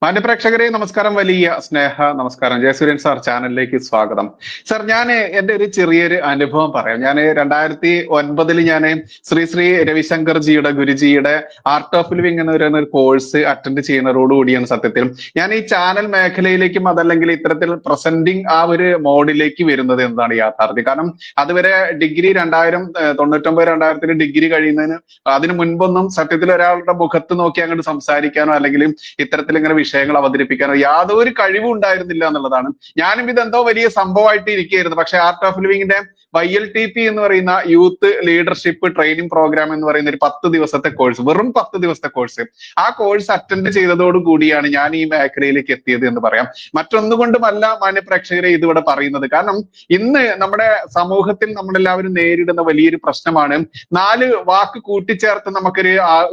മാന്യപ്രേക്ഷകരെ നമസ്കാരം, വലിയ സ്നേഹ നമസ്കാരം. ജയസൂര്യൻ സാർ ചാനലിലേക്ക് സ്വാഗതം. സാർ, ഞാൻ എന്റെ ഒരു ചെറിയൊരു അനുഭവം പറയാം. ഞാൻ 2009 ഞാൻ ശ്രീ രവിശങ്കർജിയുടെ ഗുരുജിയുടെ ആർട്ട് ഓഫ് ലിവിംഗ് എന്ന് പറയുന്ന ഒരു കോഴ്സ് അറ്റൻഡ് ചെയ്യുന്നതോടുകൂടിയാണ് സത്യത്തിൽ ഞാൻ ഈ ചാനൽ മേഖലയിലേക്കും അതല്ലെങ്കിൽ ഇത്തരത്തിൽ പ്രസന്റിങ് ആ ഒരു മോഡിലേക്ക് വരുന്നത് എന്നതാണ് യാഥാർത്ഥ്യം. കാരണം അതുവരെ ഡിഗ്രി 1999-2000 ഡിഗ്രി കഴിയുന്നതിന് അതിനു മുൻപൊന്നും സത്യത്തിൽ ഒരാളുടെ മുഖത്ത് നോക്കി അങ്ങോട്ട് സംസാരിക്കാനോ അല്ലെങ്കിൽ ഇത്തരത്തിൽ ഇങ്ങനെ വിഷയങ്ങൾ അവതരിപ്പിക്കാനോ യാതൊരു കഴിവും ഉണ്ടായിരുന്നില്ല എന്നുള്ളതാണ്. ഞാനും ഇതെന്തോ വലിയ സംഭവമായിട്ട് ഇരിക്കുകയായിരുന്നു. പക്ഷെ ആർട്ട് ഓഫ് ലിവിങ്ങിന്റെ YLTP എന്ന് പറയുന്ന യൂത്ത് ലീഡർഷിപ്പ് ട്രെയിനിങ് പ്രോഗ്രാം എന്ന് പറയുന്ന ഒരു 10 ദിവസത്തെ കോഴ്സ്, വെറും 10 ദിവസത്തെ കോഴ്സ്, ആ കോഴ്സ് അറ്റൻഡ് ചെയ്തതോടു കൂടിയാണ് ഞാൻ ഈ മേഖലയിലേക്ക് എത്തിയത് എന്ന് പറയാം. മറ്റൊന്നുകൊണ്ടുമല്ല മാന്യപ്രേക്ഷകരെ ഇതിവിടെ പറയുന്നത്. കാരണം ഇന്ന് നമ്മുടെ സമൂഹത്തിൽ നമ്മളെല്ലാവരും നേരിടുന്ന വലിയൊരു പ്രശ്നമാണ് 4 വാക്ക് കൂട്ടിച്ചേർത്ത്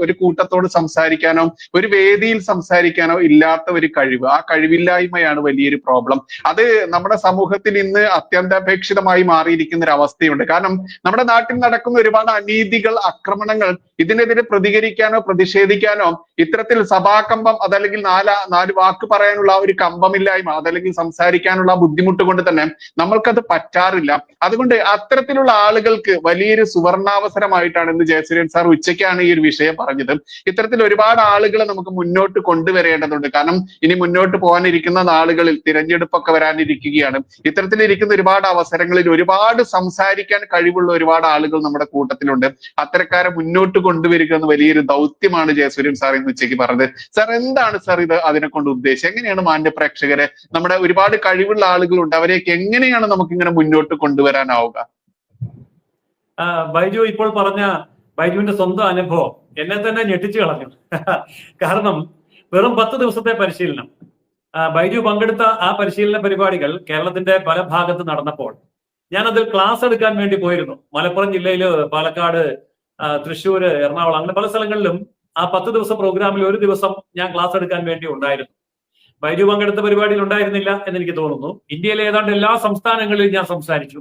ഒരു കൂട്ടത്തോട് സംസാരിക്കാനോ ഒരു വേദിയിൽ സംസാരിക്കാനോ ഇല്ലാത്ത ഒരു കഴിവ്. ആ കഴിവില്ലായ്മയാണ് വലിയൊരു പ്രോബ്ലം. അത് നമ്മുടെ സമൂഹത്തിൽ ഇന്ന് അത്യന്താപേക്ഷിതമായി മാറിയിരിക്കുന്ന ഒരു അവസ്ഥയുണ്ട്. കാരണം നമ്മുടെ നാട്ടിൽ നടക്കുന്ന ഒരുപാട് അനീതികൾ, ആക്രമണങ്ങൾ, ഇതിനെതിരെ പ്രതികരിക്കാനോ പ്രതിഷേധിക്കാനോ ഇത്തരത്തിൽ സഭാകമ്പം അതല്ലെങ്കിൽ നാല് വാക്ക് പറയാനുള്ള ഒരു കമ്പമില്ലായ്മ അതല്ലെങ്കിൽ സംസാരിക്കാനുള്ള ബുദ്ധിമുട്ട് കൊണ്ട് തന്നെ നമ്മൾക്കത് പറ്റാറില്ല. അതുകൊണ്ട് അത്തരത്തിലുള്ള ആളുകൾക്ക് വലിയൊരു സുവർണാവസരമായിട്ടാണ് ഇന്ന് ജയസൂര്യൻ സാർ ഉച്ചയ്ക്കാണ് ഈ ഒരു വിഷയം പറഞ്ഞത്. ഇത്തരത്തിൽ ഒരുപാട് ആളുകളെ നമുക്ക് മുന്നോട്ട് കൊണ്ടുവരേണ്ടതുണ്ട്. കാരണം ഇനി മുന്നോട്ട് പോകാനിരിക്കുന്ന നാളുകളിൽ തിരഞ്ഞെടുപ്പൊക്കെ വരാനിരിക്കുകയാണ്. ഇത്തരത്തിലിരിക്കുന്ന ഒരുപാട് അവസരങ്ങളിൽ ഒരുപാട് സംസാരിക്കാൻ കഴിവുള്ള ഒരുപാട് ആളുകൾ നമ്മുടെ കൂട്ടത്തിലുണ്ട്. അത്തരക്കാരെ മുന്നോട്ട് കൊണ്ടുവരിക എന്ന് വലിയൊരു ദൗത്യമാണ് ജയസൂര്യൻ സാർ ഇന്ന് ഉച്ചയ്ക്ക് പറഞ്ഞത്. സാർ, എന്താണ് സാർ ഇത് അതിനെ കൊണ്ട് ഉദ്ദേശിച്ചത്? എങ്ങനെയാണ് മാന്യപ്രേക്ഷകരെ, നമ്മുടെ ഒരുപാട് കഴിവുള്ള ആളുകളുണ്ട്, അവരെയൊക്കെ എങ്ങനെയാണ് നമുക്ക് ഇങ്ങനെ മുന്നോട്ട് കൊണ്ടുവരാനാവുക? ബൈജു ഇപ്പോൾ പറഞ്ഞ ബൈജുവിന്റെ സ്വന്തം അനുഭവം എന്നെ തന്നെ ഞെട്ടിച്ചു കളഞ്ഞു. കാരണം വെറും 10 ദിവസത്തെ പരിശീലനം, ബൈജു പങ്കെടുത്ത ആ പരിശീലന പരിപാടികൾ കേരളത്തിന്റെ പല ഭാഗത്ത് നടന്നപ്പോൾ ഞാനതിൽ ക്ലാസ് എടുക്കാൻ വേണ്ടി പോയിരുന്നു. മലപ്പുറം ജില്ലയില്, പാലക്കാട്, തൃശ്ശൂര്, എറണാകുളം, അങ്ങനെ പല സ്ഥലങ്ങളിലും ആ 10 ദിവസം പ്രോഗ്രാമിൽ ഒരു ദിവസം ഞാൻ ക്ലാസ് എടുക്കാൻ വേണ്ടി ഉണ്ടായിരുന്നു. ബൈജു പങ്കെടുത്ത പരിപാടിയിൽ ഉണ്ടായിരുന്നില്ല എന്ന് എനിക്ക് തോന്നുന്നു. ഇന്ത്യയിലെ ഏതാണ്ട് എല്ലാ സംസ്ഥാനങ്ങളിലും ഞാൻ സംസാരിച്ചു.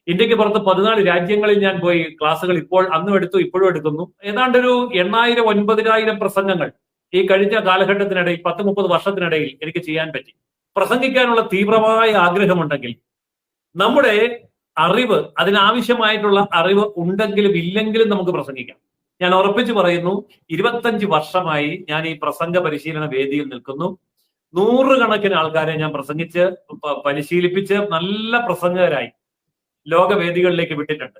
ഇന്ത്യക്ക് പുറത്ത് 14 രാജ്യങ്ങളിൽ ഞാൻ പോയി ക്ലാസ്സുകൾ അന്നും എടുത്തു, ഇപ്പോഴും എടുക്കുന്നു. ഏതാണ്ട് ഒരു 8,000-9,000 പ്രസംഗങ്ങൾ ഈ കഴിഞ്ഞ കാലഘട്ടത്തിനിടയിൽ 10-30 വർഷത്തിനിടയിൽ എനിക്ക് ചെയ്യാൻ പറ്റി. പ്രസംഗിക്കാനുള്ള തീവ്രമായ ആഗ്രഹമുണ്ടെങ്കിൽ, നമ്മുടെ അറിവ്, അതിനാവശ്യമായിട്ടുള്ള അറിവ് ഉണ്ടെങ്കിലും ഇല്ലെങ്കിലും നമുക്ക് പ്രസംഗിക്കാം. ഞാൻ ഉറപ്പിച്ചു പറയുന്നു, 25 വർഷമായി ഞാൻ ഈ പ്രസംഗ പരിശീലന വേദിയിൽ നിൽക്കുന്നു. 100 കണക്കിന് ആൾക്കാരെ ഞാൻ പ്രസംഗിച്ച് പരിശീലിപ്പിച്ച് നല്ല പ്രസംഗകരായി ലോകവേദികളിലേക്ക് വിട്ടിട്ടുണ്ട്.